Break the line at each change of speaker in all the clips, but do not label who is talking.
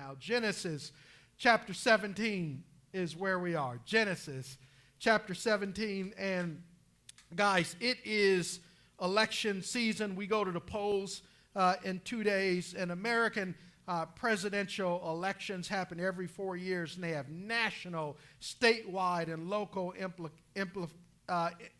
now. Genesis chapter 17 is where we are. Genesis chapter 17. And guys, it is election season. We go to the polls in 2 days. And American presidential elections happen every 4 years, and they have national, statewide, and local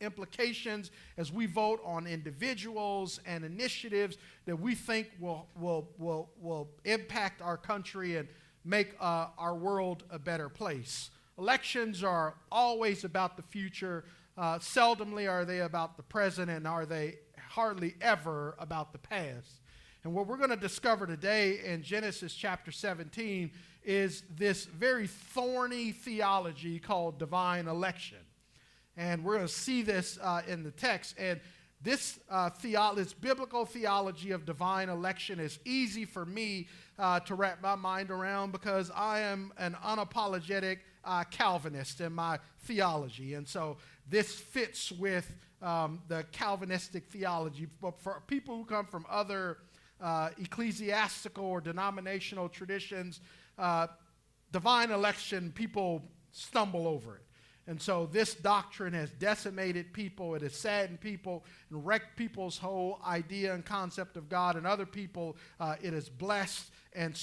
implications as we vote on individuals and initiatives that we think will impact our country and make our world a better place. Elections are always about the future. Seldomly are they about the present, and are they hardly ever about the past. And what we're going to discover today in Genesis chapter 17 is this very thorny theology called divine election. And we're going to see this in the text. And this biblical theology of divine election is easy for me to wrap my mind around because I am an unapologetic Calvinist in my theology. And so this fits with the Calvinistic theology. But for people who come from other ecclesiastical or denominational traditions, divine election, people stumble over it. And so this doctrine has decimated people, it has saddened people, and wrecked people's whole idea and concept of God, and other people it has blessed and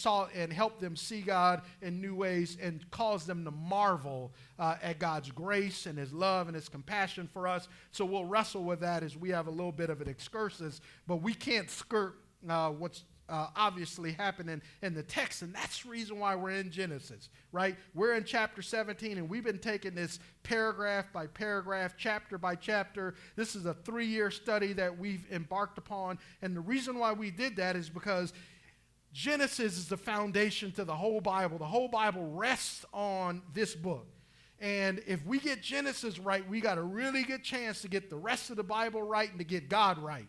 helped them see God in new ways and caused them to marvel at God's grace and His love and His compassion for us. So we'll wrestle with that as we have a little bit of an excursus, but we can't skirt what's obviously happening in the text, and that's the reason why we're in Genesis, right? We're in chapter 17, and we've been taking this paragraph by paragraph, chapter by chapter. This is a 3-year study that we've embarked upon, and the reason why we did that is because Genesis is the foundation to the whole Bible. The whole Bible rests on this book. And if we get Genesis right, we got a really good chance to get the rest of the Bible right and to get God right.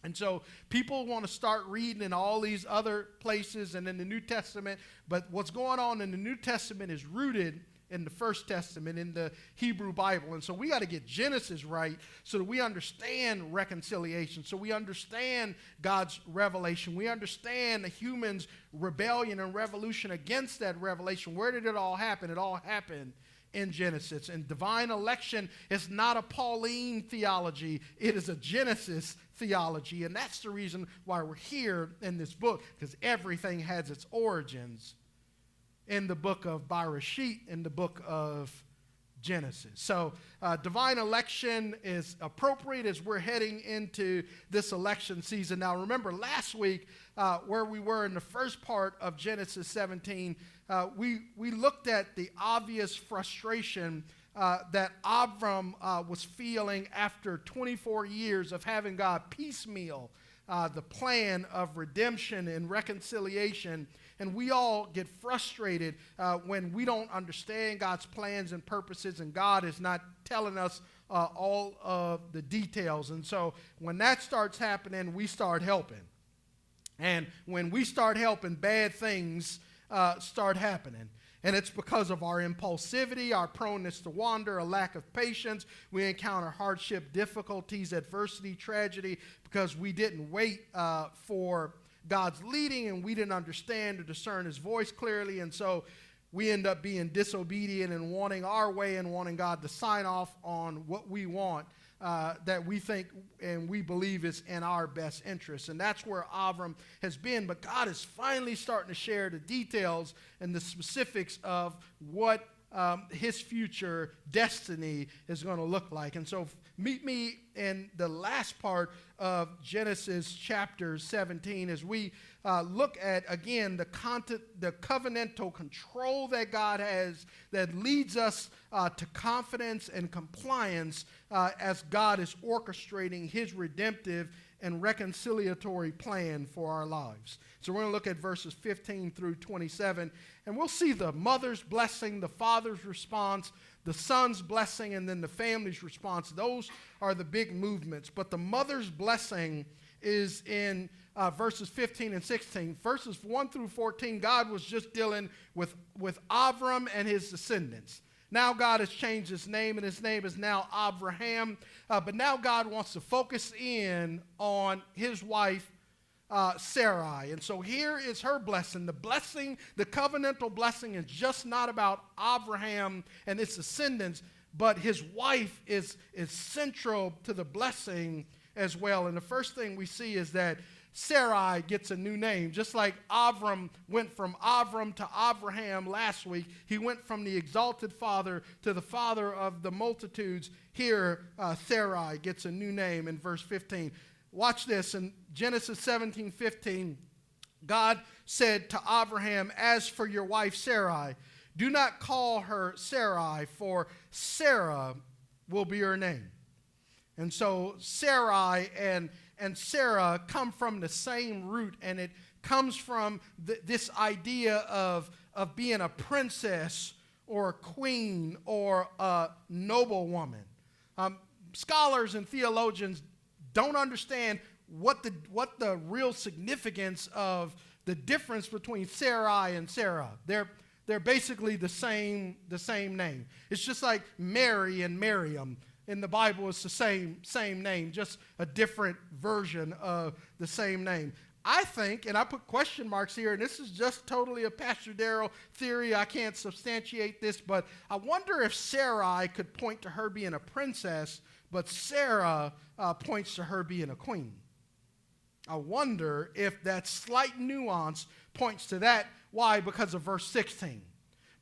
And so people want to start reading in all these other places and in the New Testament, but what's going on in the New Testament is rooted in the First Testament, in the Hebrew Bible. And so we got to get Genesis right so that we understand reconciliation, so we understand God's revelation. We understand the human's rebellion and revolution against that revelation. Where did it all happen? It all happened in Genesis. And divine election is not a Pauline theology. It is a Genesis theology. And that's the reason why we're here in this book, because everything has its origins in the book of Bereshit, in the book of Genesis. So divine election is appropriate as we're heading into this election season. Now remember last week where we were in the first part of Genesis 17, we looked at the obvious frustration that Abram was feeling after 24 years of having God piecemeal the plan of redemption and reconciliation. And we all get frustrated when we don't understand God's plans and purposes, and God is not telling us all of the details. And so when that starts happening, we start helping. And when we start helping, bad things start happening. And it's because of our impulsivity, our proneness to wander, a lack of patience. We encounter hardship, difficulties, adversity, tragedy, because we didn't wait for God's leading, and we didn't understand or discern His voice clearly. And so we end up being disobedient and wanting our way and wanting God to sign off on what we want that we think and we believe is in our best interest. And that's where Abram has been. But God is finally starting to share the details and the specifics of what his future destiny is going to look like. And so meet me in the last part of Genesis chapter 17 as we look at, again, the covenantal control that God has that leads us to confidence and compliance as God is orchestrating His redemptive and reconciliatory plan for our lives. So we're going to look at verses 15 through 27, and we'll see the mother's blessing, the father's response, the son's blessing, and then the family's response. Those are the big movements. But the mother's blessing is in verses 15 and 16. Verses 1 through 14, God was just dealing with Abram and his descendants. Now God has changed his name, and his name is now Abraham. But now God wants to focus in on his wife, Sarai. And so here is her blessing. The blessing, the covenantal blessing, is just not about Abraham and his descendants, but his wife is central to the blessing as well. And the first thing we see is that Sarai gets a new name. Just like Avram went from Avram to Abraham last week, he went from the exalted father to the father of the multitudes. Here, Sarai gets a new name in verse 15. Watch this. In Genesis 17:15, God said to Abraham, "As for your wife Sarai, do not call her Sarai, for Sarah will be her name." And so Sarai and Sarah come from the same root, and it comes from this idea of being a princess or a queen or a noblewoman. Scholars and theologians don't understand what the real significance of the difference between Sarai and Sarah. They're basically the same name. It's just like Mary and Miriam. In the Bible, it's the same name, just a different version of the same name. I think, and I put question marks here, and this is just totally a Pastor Darrell theory. I can't substantiate this, but I wonder if Sarai could point to her being a princess, but Sarah points to her being a queen. I wonder if that slight nuance points to that. Why? Because of verse 16.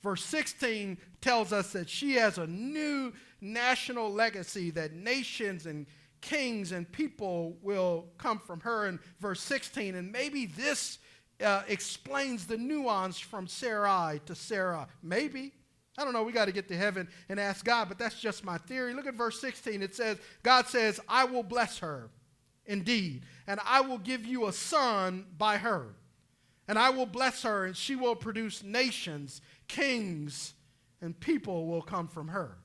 Verse 16 tells us that she has a new national legacy, that nations and kings and people will come from her in verse 16. And maybe this explains the nuance from Sarai to Sarah. Maybe. I don't know. We got to get to heaven and ask God, but that's just my theory. Look at verse 16. It says, God says, "I will bless her indeed, and I will give you a son by her. And I will bless her, and she will produce nations, kings, and people will come from her."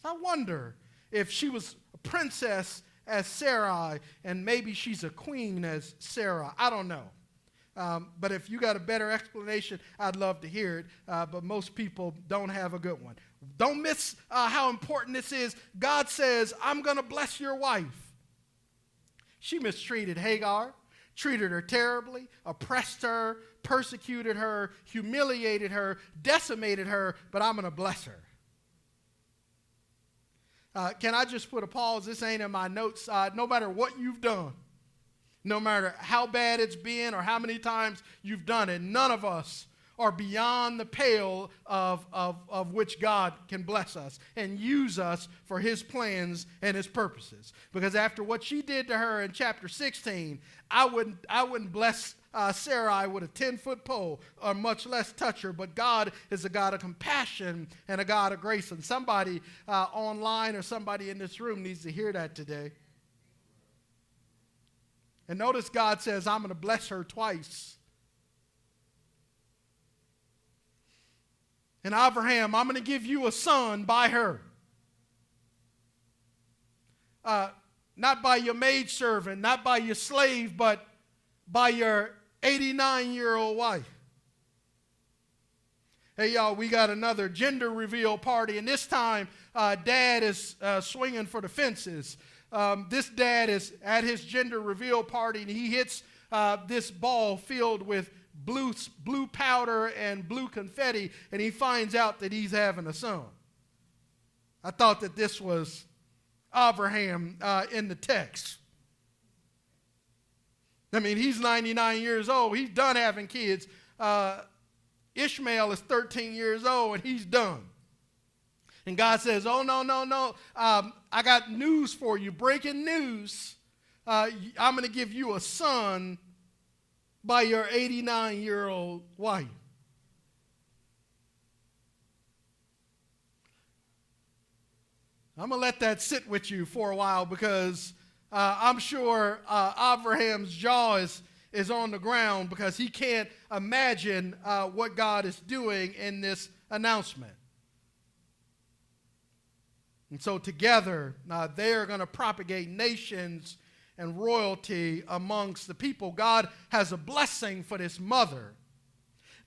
So I wonder if she was a princess as Sarai, and maybe she's a queen as Sarah. I don't know. But if you got a better explanation, I'd love to hear it. But most people don't have a good one. Don't miss how important this is. God says, "I'm going to bless your wife." She mistreated Hagar, treated her terribly, oppressed her, persecuted her, humiliated her, decimated her, but I'm going to bless her. Can I just put a pause? This ain't in my notes. No matter what you've done, no matter how bad it's been or how many times you've done it, none of us are beyond the pale of which God can bless us and use us for his plans and his purposes. Because after what she did to her in chapter 16, I wouldn't bless Sarai with a 10-foot pole, or much less touch her. But God is a God of compassion and a God of grace. And somebody online or somebody in this room needs to hear that today. And notice God says, "I'm going to bless her twice." And Abraham, "I'm going to give you a son by her." Not by your maidservant, not by your slave, but by your 89-year-old wife. Hey, y'all, we got another gender reveal party, and this time Dad is swinging for the fences. This dad is at his gender reveal party, and he hits this ball filled with blue powder and blue confetti, and he finds out that he's having a son. I thought that this was Abraham in the text. I mean, he's 99 years old. He's done having kids. Ishmael is 13 years old, and he's done. And God says, "Oh, no. I got news for you. Breaking news. I'm going to give you a son by your 89-year-old wife." I'm going to let that sit with you for a while, because I'm sure Abraham's jaw is on the ground, because he can't imagine what God is doing in this announcement. And so together, they are going to propagate nations and royalty amongst the people. God has a blessing for this mother.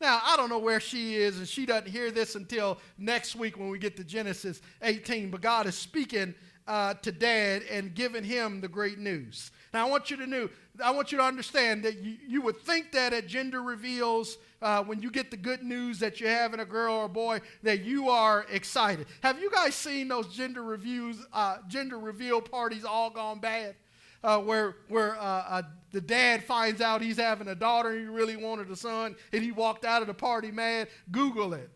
Now, I don't know where she is, and she doesn't hear this until next week when we get to Genesis 18, but God is speaking to dad and giving him the great news. Now, I want you to understand that you would think that at gender reveals, when you get the good news that you're having a girl or a boy, that you are excited. Have you guys seen those gender reveal parties all gone bad? Where the dad finds out he's having a daughter and he really wanted a son, and he walked out of the party mad. Google it.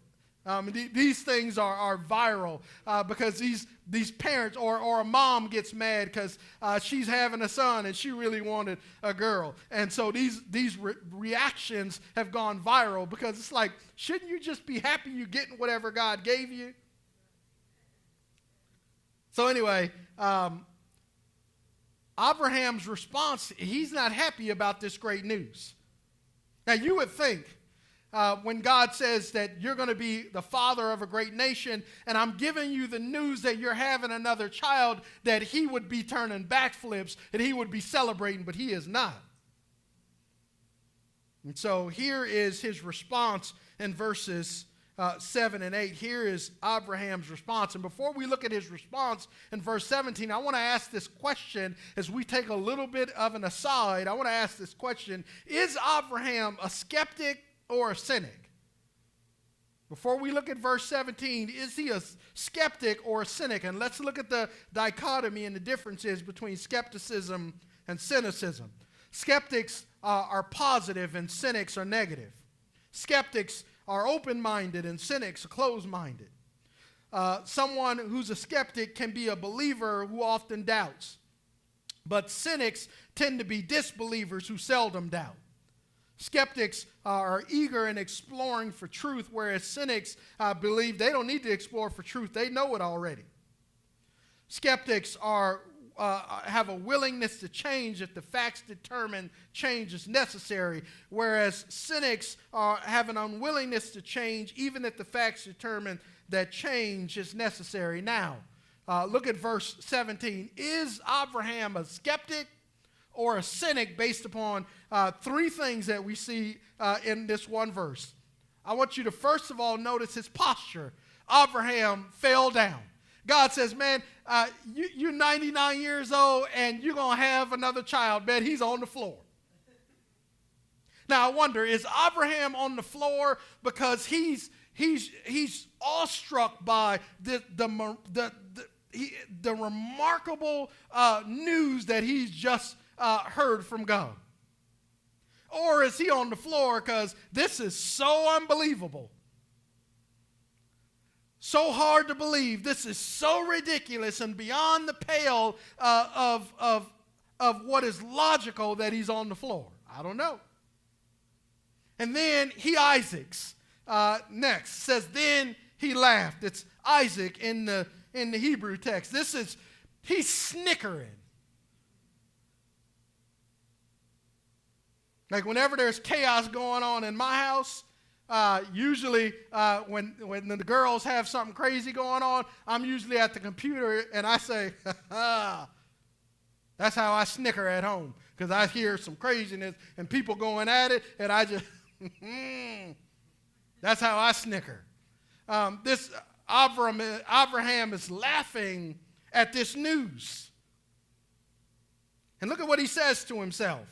These things are viral because these parents or a mom gets mad because she's having a son and she really wanted a girl. And so these reactions have gone viral because it's like, shouldn't you just be happy you're getting whatever God gave you? So anyway, Abraham's response, he's not happy about this great news. Now you would think, when God says that you're going to be the father of a great nation, and I'm giving you the news that you're having another child, that he would be turning backflips and he would be celebrating, but he is not. And so here is his response in verses 7 and 8. Here is Abraham's response. And before we look at his response in verse 17, I want to ask this question as we take a little bit of an aside. I want to ask this question: is Abraham a skeptic or a cynic? Before we look at verse 17, is he a skeptic or a cynic? And let's look at the dichotomy and the differences between skepticism and cynicism. Skeptics are positive and cynics are negative. Skeptics are open-minded and cynics are closed-minded. Someone who's a skeptic can be a believer who often doubts. But cynics tend to be disbelievers who seldom doubt. Skeptics are eager in exploring for truth, whereas cynics believe they don't need to explore for truth. They know it already. Skeptics have a willingness to change if the facts determine change is necessary, whereas cynics have an unwillingness to change even if the facts determine that change is necessary. Now, look at verse 17. Is Abraham a skeptic or a cynic based upon three things that we see in this one verse? I want you to first of all notice his posture. Abraham fell down. God says, man, you're 99 years old and you're going to have another child. Man, he's on the floor. Now, I wonder, is Abraham on the floor because he's awestruck by the remarkable news that he's just heard from God? Or is he on the floor because this is so unbelievable, so hard to believe, this is so ridiculous and beyond the pale of what is logical that he's on the floor? I don't know. And then Isaacs next says, then he laughed. It's Isaac in the Hebrew text. He's snickering. Like whenever there's chaos going on in my house, usually when the girls have something crazy going on, I'm usually at the computer and I say, that's how I snicker at home, because I hear some craziness and people going at it, and I just, that's how I snicker. This Abraham is laughing at this news. And look at what he says to himself.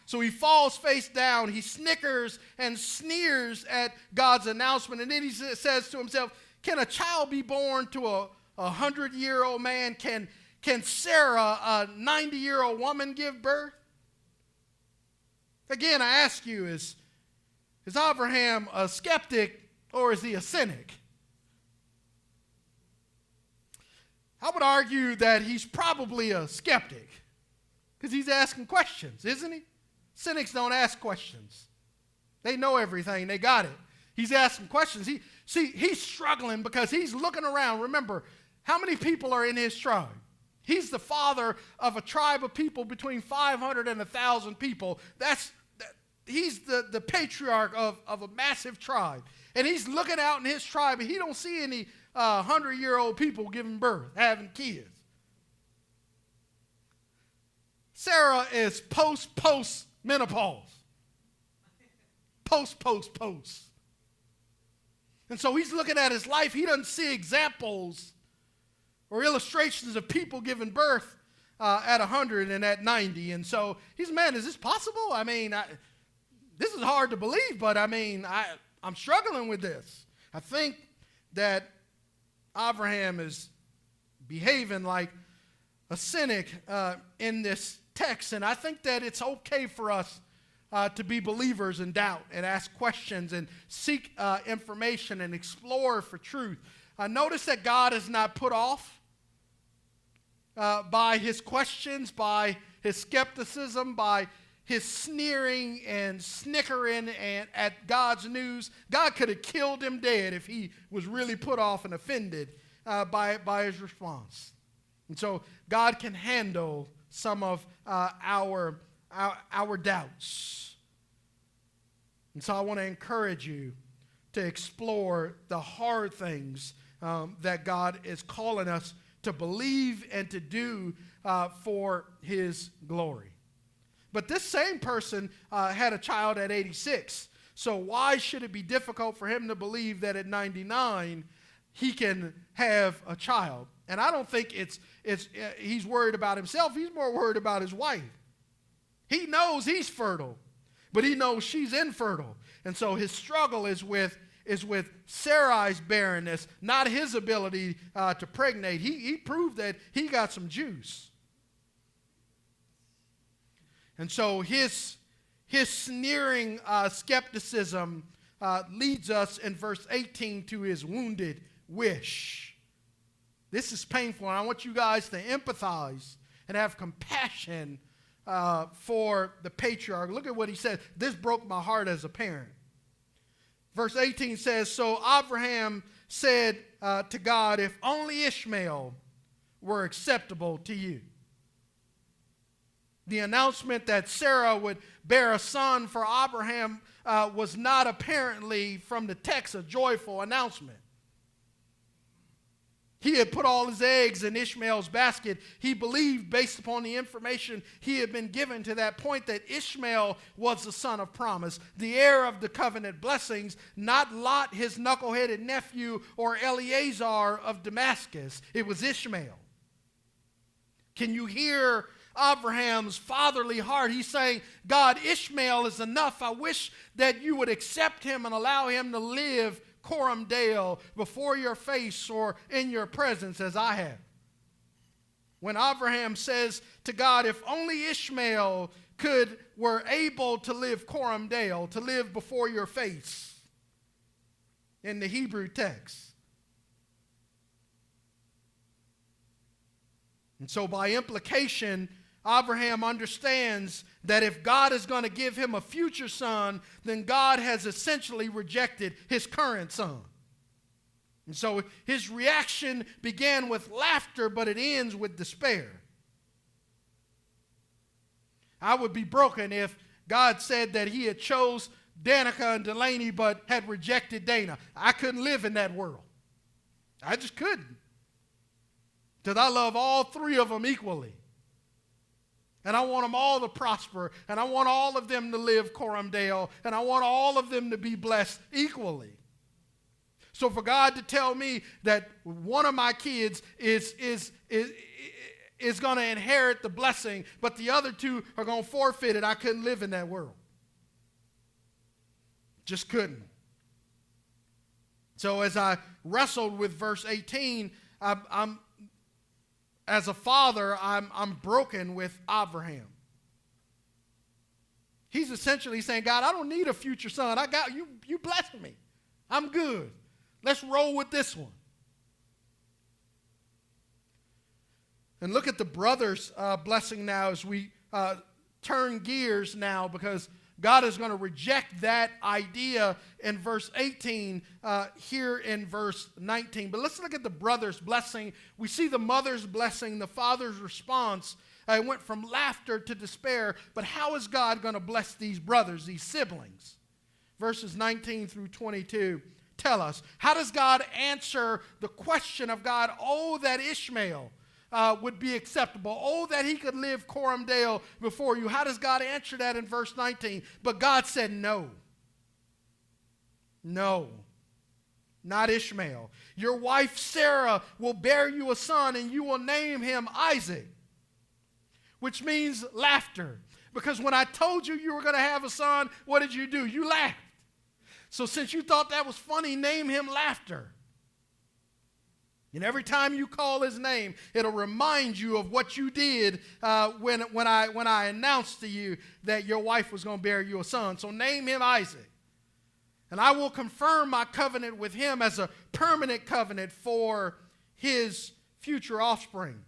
So he falls face down, he snickers and sneers at God's announcement, and then he says to himself, can a child be born to a 100-year-old man? Can Sarah, a 90-year-old woman, give birth? Again, I ask you, is Abraham a skeptic or is he a cynic? I would argue that he's probably a skeptic because he's asking questions, isn't he? Cynics don't ask questions. They know everything. They got it. He's asking questions. He's struggling because he's looking around. Remember, how many people are in his tribe? He's the father of a tribe of people between 500 and 1,000 people. He's the patriarch of a massive tribe. And he's looking out in his tribe, and he don't see any 100-year-old people giving birth, having kids. Sarah is post menopause. Post. And so he's looking at his life. He doesn't see examples or illustrations of people giving birth at 100 and at 90. And so he's, man, is this possible? I mean, this is hard to believe, but I mean, I'm struggling with this. I think that Abraham is behaving like a cynic in this text, and I think that it's okay for us to be believers and doubt and ask questions and seek information and explore for truth. Notice that God is not put off by his questions, by his skepticism, by his sneering and snickering at God's news. God could have killed him dead if he was really put off and offended by his response. And so God can handle some of our doubts. And so I want to encourage you to explore the hard things that God is calling us to believe and to do for his glory. But this same person had a child at 86. So why should it be difficult for him to believe that at 99 he can have a child? And I don't think he's worried about himself. He's more worried about his wife. He knows he's fertile, but he knows she's infertile. And so his struggle is with Sarai's barrenness, not his ability to pregnate. He proved that he got some juice. And so his sneering skepticism leads us in verse 18 to his wounded wish. This is painful, and I want you guys to empathize and have compassion for the patriarch. Look at what he said. This broke my heart as a parent. Verse 18 says, so Abraham said to God, if only Ishmael were acceptable to you. The announcement that Sarah would bear a son for Abraham was not apparently from the text a joyful announcement. He had put all his eggs in Ishmael's basket. He believed, based upon the information he had been given to that point, that Ishmael was the son of promise, the heir of the covenant blessings, not Lot, his knuckleheaded nephew, or Eleazar of Damascus. It was Ishmael. Can you hear Abraham's fatherly heart? He's saying, God, Ishmael is enough. I wish that you would accept him and allow him to live coram Deo, before your face or in your presence as I have. When Abraham says to God, if only Ishmael were able to live coram Deo, to live before your face in the Hebrew text. And so by implication, Abraham understands that if God is going to give him a future son, then God has essentially rejected his current son. And so his reaction began with laughter, but it ends with despair. I would be broken if God said that he had chose Danica and Delaney but had rejected Dana. I couldn't live in that world. I just couldn't. Because I love all three of them equally. And I want them all to prosper, and I want all of them to live coram Deo, and I want all of them to be blessed equally. So for God to tell me that one of my kids is going to inherit the blessing, but the other two are going to forfeit it, I couldn't live in that world. Just couldn't. So as I wrestled with verse 18, as a father, I'm broken with Abraham. He's essentially saying, God, I don't need a future son. I got you. You blessed me. I'm good. Let's roll with this one. And look at the brothers' blessing now as we turn gears now, because God is going to reject that idea in verse 18 here in verse 19. But let's look at the brother's blessing. We see the mother's blessing, the father's response. It went from laughter to despair. But how is God going to bless these brothers, these siblings? Verses 19 through 22 tell us. How does God answer the question of God, oh, that Ishmael would be acceptable. Oh, that he could live coram Deo before you. How does God answer that in verse 19? But God said no. No. not Ishmael. Your wife Sarah will bear you a son, and you will name him Isaac, which means laughter. Because when I told you you were going to have a son, what did you do? You laughed. So since you thought that was funny, name him Laughter. And every time you call his name, it'll remind you of what you did when I announced to you that your wife was going to bear you a son. So name him Isaac. And I will confirm my covenant with him as a permanent covenant for his future offspring.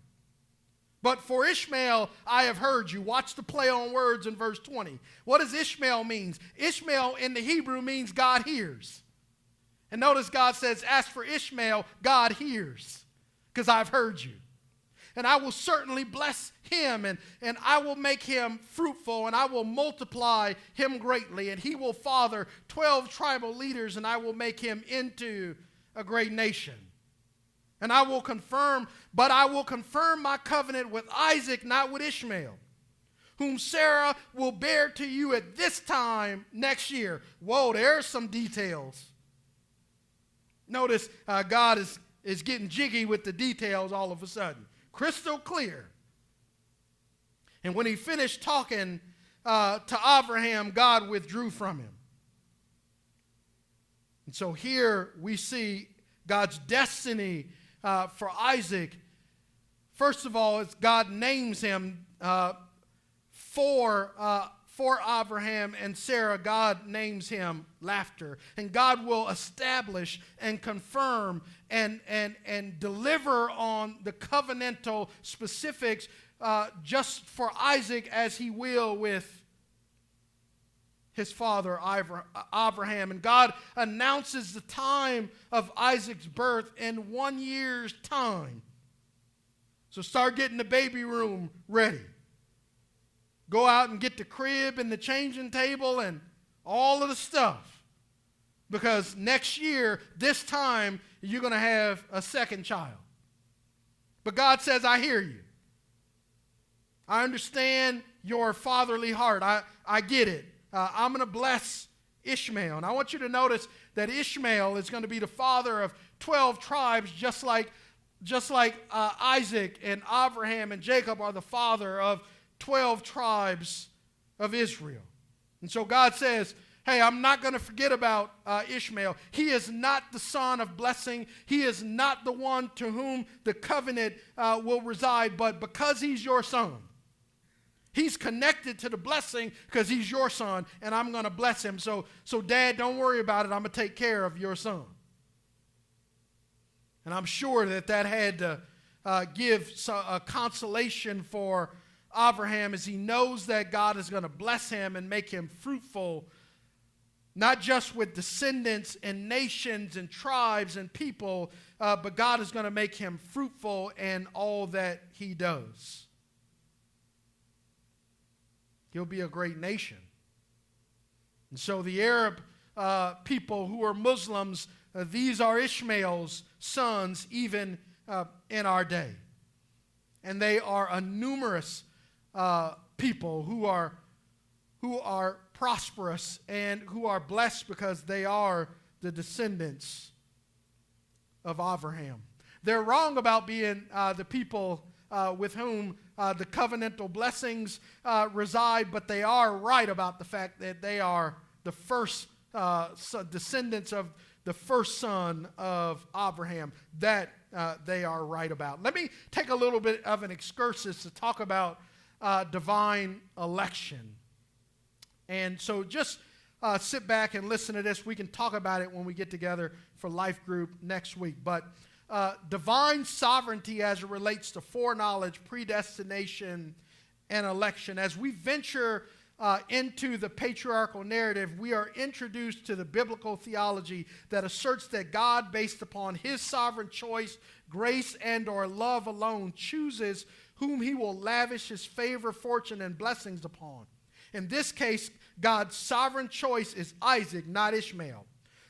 But for Ishmael, I have heard you. Watch the play on words in verse 20. What does Ishmael mean? Ishmael in the Hebrew means God hears. And notice God says, as for Ishmael, God hears, because I've heard you. And I will certainly bless him, and I will make him fruitful, and I will multiply him greatly, and he will father 12 tribal leaders, and I will make him into a great nation. And I will confirm my covenant with Isaac, not with Ishmael, whom Sarah will bear to you at this time next year. Whoa, there's some details. Notice God is getting jiggy with the details all of a sudden. Crystal clear. And when he finished talking to Abraham, God withdrew from him. And so here we see God's destiny for Isaac. First of all, it's God names him for Abraham and Sarah. God names him Laughter. And God will establish and confirm and deliver on the covenantal specifics just for Isaac as he will with his father Abraham. And God announces the time of Isaac's birth in 1 year's time. So start getting the baby room ready. Go out and get the crib and the changing table and all of the stuff. Because next year, this time, you're going to have a second child. But God says, I hear you. I understand your fatherly heart. I get it. I'm going to bless Ishmael. And I want you to notice that Ishmael is going to be the father of 12 tribes, just like Isaac and Abraham and Jacob are the father of 12 tribes of Israel. And so God says, hey, I'm not going to forget about Ishmael. He is not the son of blessing. He is not the one to whom the covenant will reside, but because he's your son, he's connected to the blessing because he's your son, and I'm going to bless him. So Dad, don't worry about it. I'm going to take care of your son. And I'm sure that had to give a consolation for Abraham, as he knows that God is going to bless him and make him fruitful, not just with descendants and nations and tribes and people, but God is going to make him fruitful in all that he does. He'll be a great nation. And so the Arab people who are Muslims, these are Ishmael's sons even in our day. And they are a numerous people who are prosperous and who are blessed because they are the descendants of Abraham. They're wrong about being the people with whom the covenantal blessings reside, but they are right about the fact that they are the first descendants of the first son of Abraham. That they are right about. Let me take a little bit of an excursus to talk about divine election. And so just sit back and listen to this. We can talk about it when we get together for Life Group next week. But divine sovereignty as it relates to foreknowledge, predestination, and election. As we venture into the patriarchal narrative, we are introduced to the biblical theology that asserts that God, based upon his sovereign choice, grace, and or love alone, chooses whom he will lavish his favor, fortune, and blessings upon. In this case, God's sovereign choice is Isaac, not Ishmael.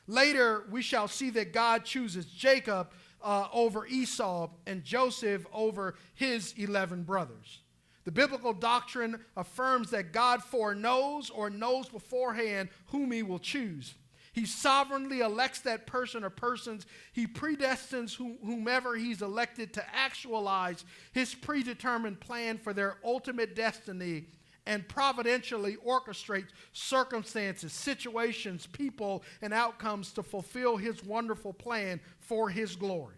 Later, we shall see that God chooses Jacob over Esau and Joseph over his 11 brothers. The biblical doctrine affirms that God foreknows or knows beforehand whom he will choose. He He sovereignly elects that person or persons. He predestines whomever he's elected to actualize his predetermined plan for their ultimate destiny, and providentially orchestrates circumstances, situations, people, and outcomes to fulfill his wonderful plan for his glory.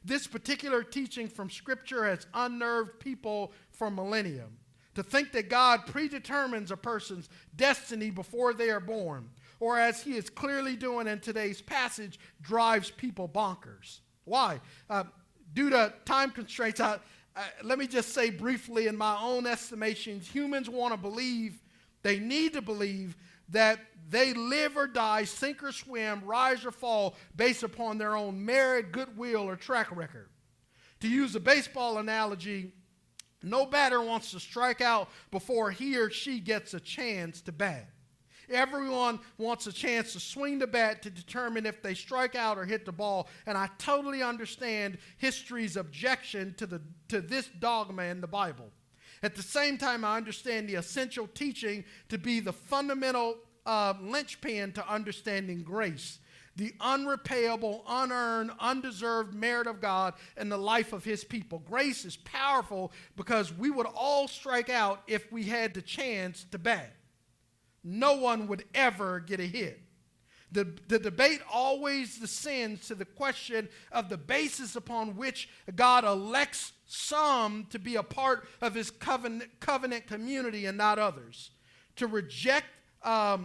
This particular teaching from Scripture has unnerved people for millennia. To think that God predetermines a person's destiny before they are born, or as he is clearly doing in today's passage, drives people bonkers. Why? Due to time constraints, let me just say briefly, in my own estimations, humans want to believe, they need to believe, that they live or die, sink or swim, rise or fall, based upon their own merit, goodwill, or track record. To use a baseball analogy, no batter wants to strike out before he or she gets a chance to bat. Everyone wants a chance to swing the bat to determine if they strike out or hit the ball, and I totally understand history's objection to this dogma in the Bible. At the same time, I understand the essential teaching to be the fundamental linchpin to understanding grace, the unrepayable, unearned, undeserved merit of God in the life of his people. Grace is powerful because we would all strike out if we had the chance to bat. No one would ever get a hit. The debate always descends to the question of the basis upon which God elects some to be a part of his covenant community and not others. I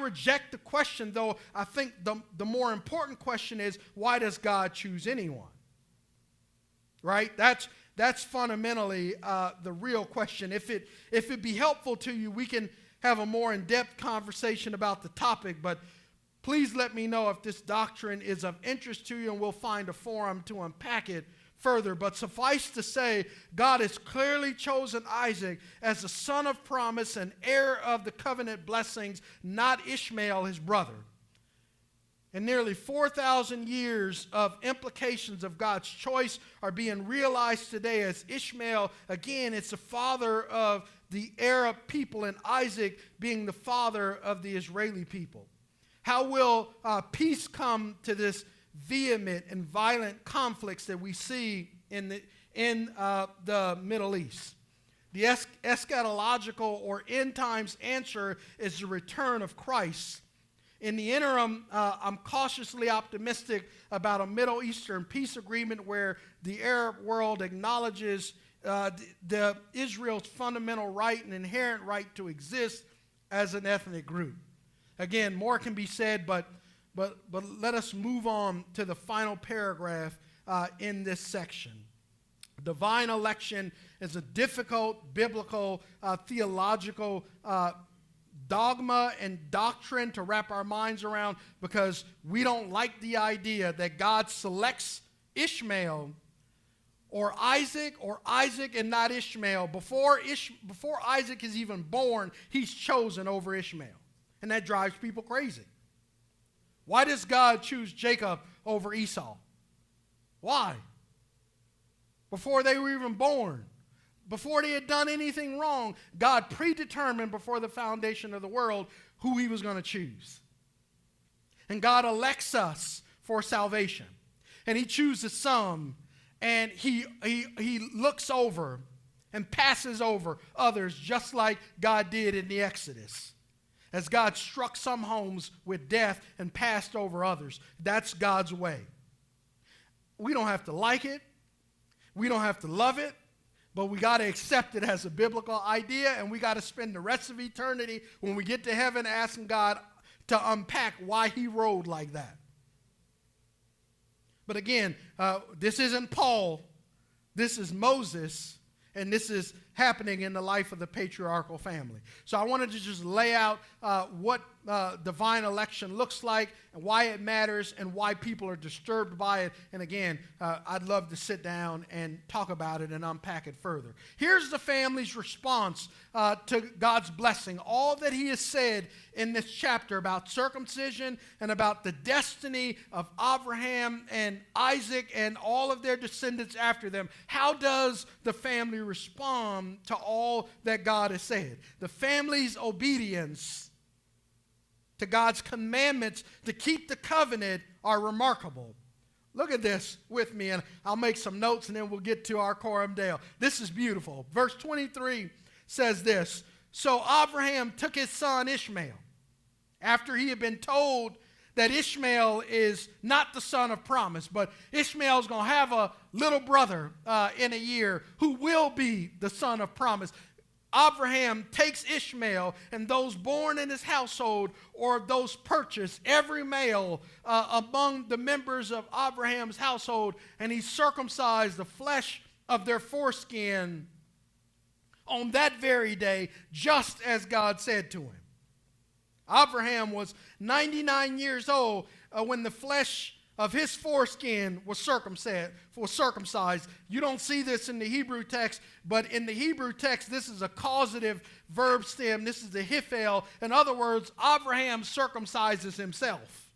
reject the question, though I think the more important question is, why does God choose anyone? Right? That's fundamentally the real question. If it be helpful to you, we can have a more in-depth conversation about the topic, but please let me know if this doctrine is of interest to you, and we'll find a forum to unpack it further. But suffice to say, God has clearly chosen Isaac as the son of promise and heir of the covenant blessings, not Ishmael, his brother. And nearly 4,000 years of implications of God's choice are being realized today as Ishmael, again, it's the father of the Arab people, and Isaac being the father of the Israeli people. How will peace come to this vehement and violent conflicts that we see in the Middle East? The eschatological or end times answer is the return of Christ. In the interim, I'm cautiously optimistic about a Middle Eastern peace agreement where the Arab world acknowledges the Israel's fundamental right and inherent right to exist as an ethnic group. Again, more can be said, but let us move on to the final paragraph in this section. Divine election is a difficult biblical theological dogma and doctrine to wrap our minds around, because we don't like the idea that God selects Ishmael or Isaac and not Ishmael. Before Isaac is even born, he's chosen over Ishmael. And that drives people crazy. Why does God choose Jacob over Esau? Why? Before they were even born, before they had done anything wrong, God predetermined before the foundation of the world who he was going to choose. And God elects us for salvation. And he chooses some, and he looks over and passes over others, just like God did in the Exodus. As God struck some homes with death and passed over others. That's God's way. We don't have to like it. We don't have to love it. But we got to accept it as a biblical idea, and we got to spend the rest of eternity when we get to heaven asking God to unpack why he rode like that. But again, this isn't Paul. This is Moses, and this is happening in the life of the patriarchal family. So I wanted to just lay out what divine election looks like and why it matters and why people are disturbed by it. And again, I'd love to sit down and talk about it and unpack it further. Here's the family's response to God's blessing. All that he has said in this chapter about circumcision and about the destiny of Abraham and Isaac and all of their descendants after them. How does the family respond to all that God has said? The family's obedience to God's commandments to keep the covenant are remarkable. Look at this with me, and I'll make some notes, and then we'll get to our Coram Deo. This is beautiful. Verse 23 says this, so Abraham took his son Ishmael, after he had been told that Ishmael is not the son of promise, but Ishmael's going to have a little brother in a year who will be the son of promise. Abraham takes Ishmael and those born in his household or those purchased, every male among the members of Abraham's household, and he circumcised the flesh of their foreskin on that very day, just as God said to him. Abraham was 99 years old when the flesh of his foreskin was circumcised. You don't see this in the Hebrew text, but in the Hebrew text, this is a causative verb stem. This is the hiphel. In other words, Abraham circumcises himself.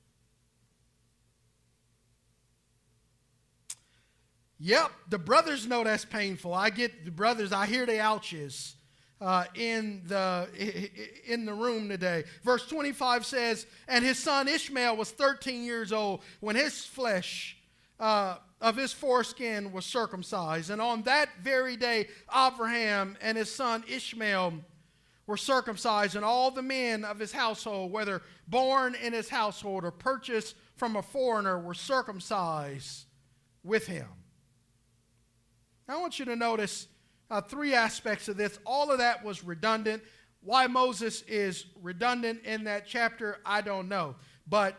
Yep, the brothers know that's painful. I get the brothers, I hear the ouches in the room today. Verse 25 says, and his son Ishmael was 13 years old when his flesh of his foreskin was circumcised. And on that very day, Abraham and his son Ishmael were circumcised, and all the men of his household, whether born in his household or purchased from a foreigner, were circumcised with him. Now, I want you to notice three aspects of this. All of that was redundant. Why Moses is redundant in that chapter, I don't know. But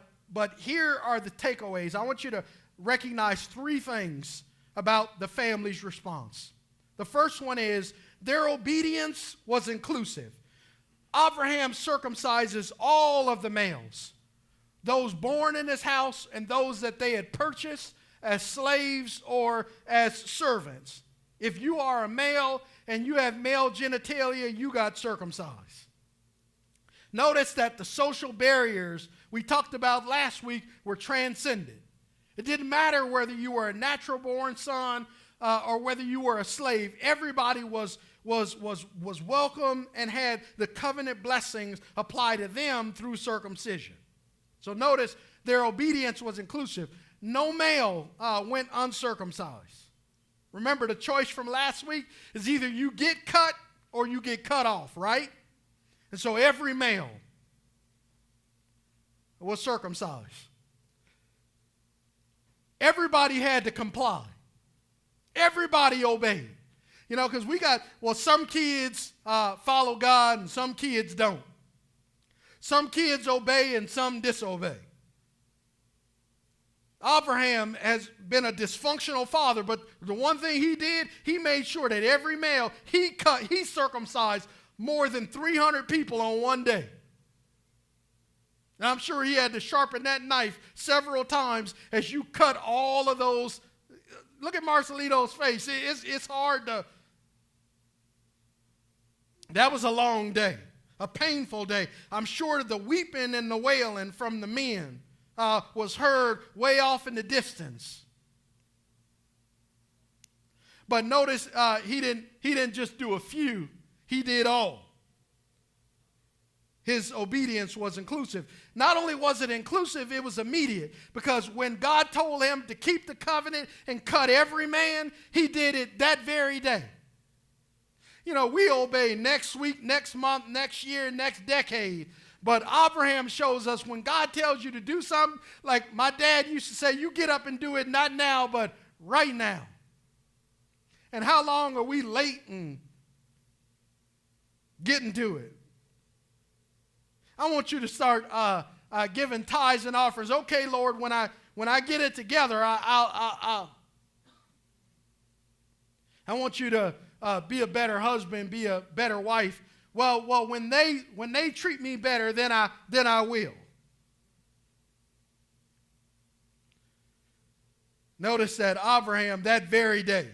here are the takeaways. I want you to recognize three things about the family's response. The first one is their obedience was inclusive. Abraham circumcises all of the males, those born in his house and those that they had purchased as slaves or as servants. If you are a male and you have male genitalia, you got circumcised. Notice that the social barriers we talked about last week were transcended. It didn't matter whether you were a natural born son or whether you were a slave. Everybody was welcome and had the covenant blessings applied to them through circumcision. So notice their obedience was inclusive. No male went uncircumcised. Remember, the choice from last week is either you get cut or you get cut off, right? And so every male was circumcised. Everybody had to comply. Everybody obeyed. You know, because some kids follow God and some kids don't. Some kids obey and some disobey. Abraham has been a dysfunctional father, but the one thing he did, he made sure that every male he circumcised more than 300 people on one day. And I'm sure he had to sharpen that knife several times as you cut all of those. Look at Marcelito's face. It's hard to. That was a long day, a painful day. I'm sure the weeping and the wailing from the men was heard way off in the distance. But notice he didn't just do a few, he did all. His obedience was inclusive. Not only was it inclusive, it was immediate. Because when God told him to keep the covenant and cut every man, he did it that very day. You know, we obey next week, next month, next year, next decade. But Abraham shows us when God tells you to do something, like my dad used to say, you get up and do it not now, but right now. And how long are we late in getting to it? I want you to start giving tithes and offerings. Okay, Lord, when I get it together, I want you to be a better husband, be a better wife. Well, when they treat me better, then I will. Notice that Abraham, that very day,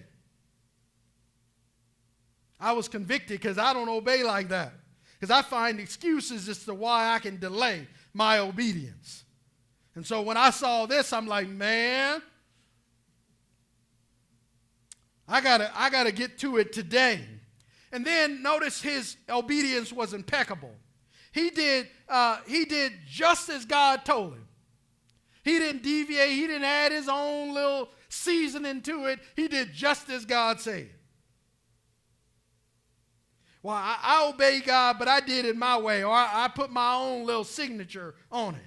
I was convicted because I don't obey like that. Because I find excuses as to why I can delay my obedience. And so when I saw this, I'm like, man, I gotta get to it today. And then notice his obedience was impeccable. He did just as God told him. He didn't deviate. He didn't add his own little seasoning to it. He did just as God said. Well, I obey God, but I did it my way, or I put my own little signature on it.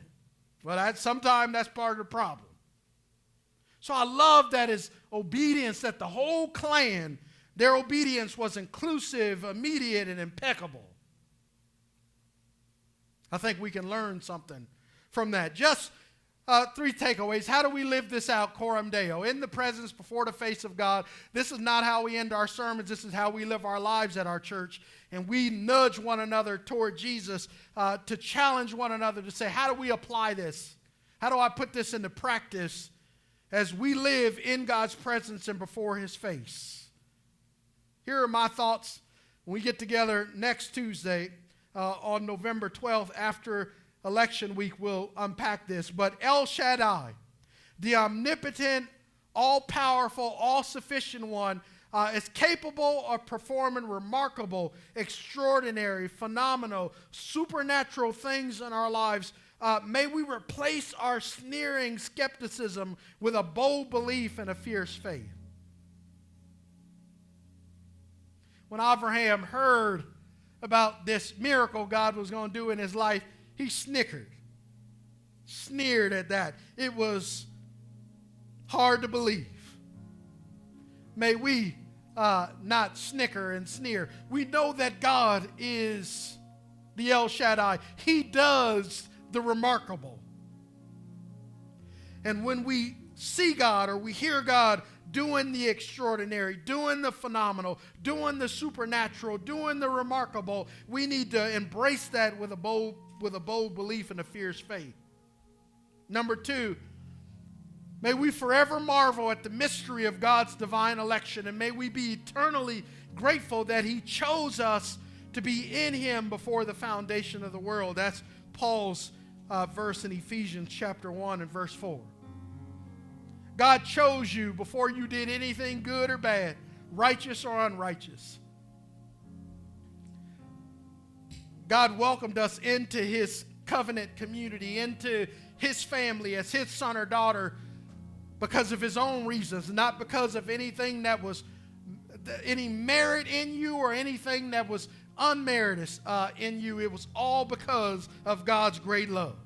Well, sometimes that's part of the problem. So I love that his obedience, that the whole clan, their obedience was inclusive, immediate, and impeccable. I think we can learn something from that. Just 3 takeaways. How do we live this out, coram Deo? In the presence, before the face of God. This is not how we end our sermons. This is how we live our lives at our church. And we nudge one another toward Jesus to challenge one another to say, how do we apply this? How do I put this into practice as we live in God's presence and before his face? Here are my thoughts when we get together next Tuesday on November 12th after election week. We'll unpack this. But El Shaddai, the omnipotent, all-powerful, all-sufficient one, is capable of performing remarkable, extraordinary, phenomenal, supernatural things in our lives. May we replace our sneering skepticism with a bold belief and a fierce faith. When Abraham heard about this miracle God was going to do in his life, he sneered at that. It was hard to believe. May we not snicker and sneer. We know that God is the El Shaddai. He does the remarkable. And when we see God or we hear God doing the extraordinary, doing the phenomenal, doing the supernatural, doing the remarkable, we need to embrace that with a bold belief and a fierce faith. Number 2, may we forever marvel at the mystery of God's divine election, and may we be eternally grateful that he chose us to be in him before the foundation of the world. That's Paul's verse in Ephesians chapter 1 and verse 4. God chose you before you did anything good or bad, righteous or unrighteous. God welcomed us into his covenant community, into his family as his son or daughter because of his own reasons, not because of anything that was any merit in you or anything that was unmerited in you. It was all because of God's great love.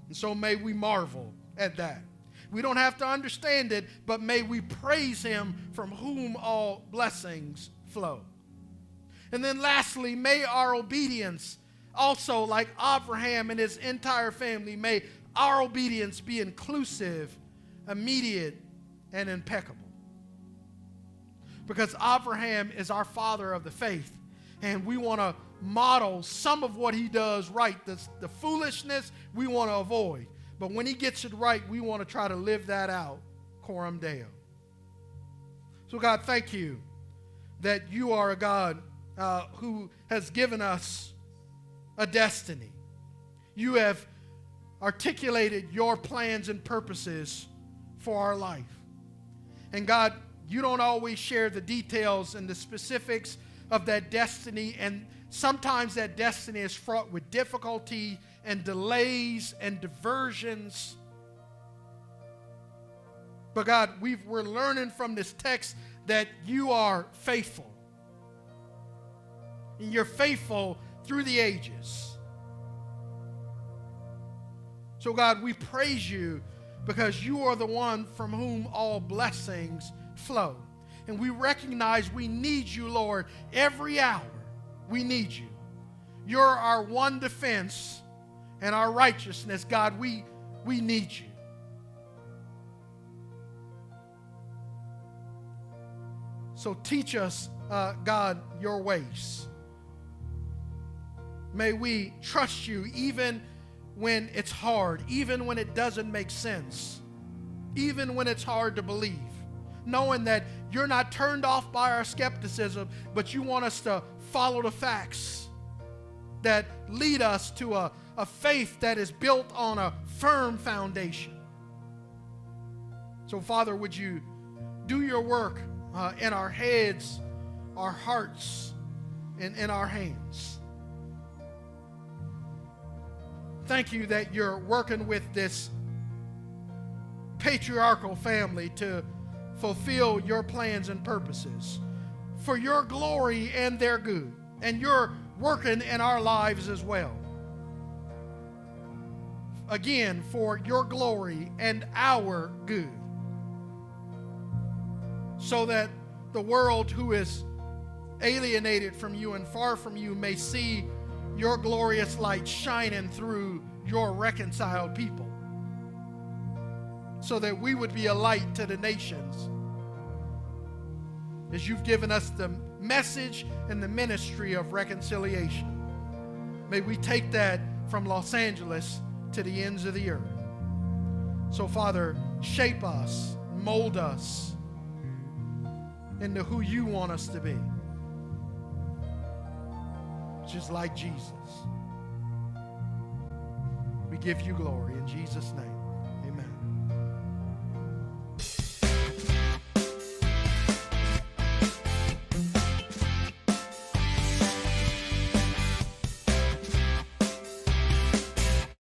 And so may we marvel at that. We don't have to understand it, but may we praise him from whom all blessings flow. And then lastly, may our obedience also, like Abraham and his entire family, may our obedience be inclusive, immediate, and impeccable. Because Abraham is our father of the faith, and we want to model some of what he does right. The foolishness we want to avoid. But when he gets it right, we want to try to live that out, coram Deo. So God, thank you that you are a God who has given us a destiny. You have articulated your plans and purposes for our life. And God, you don't always share the details and the specifics of that destiny, and sometimes that destiny is fraught with difficulty and delays and diversions. But God, we're learning from this text that you are faithful. And you're faithful through the ages. So God, we praise you because you are the one from whom all blessings flow. And we recognize we need you, Lord, every hour. We need you. You're our one defense and our righteousness. God, we need you. So teach us, God, your ways. May we trust you even when it's hard, even when it doesn't make sense, even when it's hard to believe, knowing that you're not turned off by our skepticism, but you want us to follow the facts that lead us to a faith that is built on a firm foundation. So, Father, would you do your work in our heads, our hearts, and in our hands? Thank you that you're working with this patriarchal family to fulfill your plans and purposes for your glory and their good. And you're working in our lives as well. Again, for your glory and our good. So that the world who is alienated from you and far from you may see your glorious light shining through your reconciled people, so that we would be a light to the nations as you've given us the message and the ministry of reconciliation. May we take that from Los Angeles to the ends of the earth. So, Father, shape us, mold us into who you want us to be. Just like Jesus. We give you glory in Jesus' name.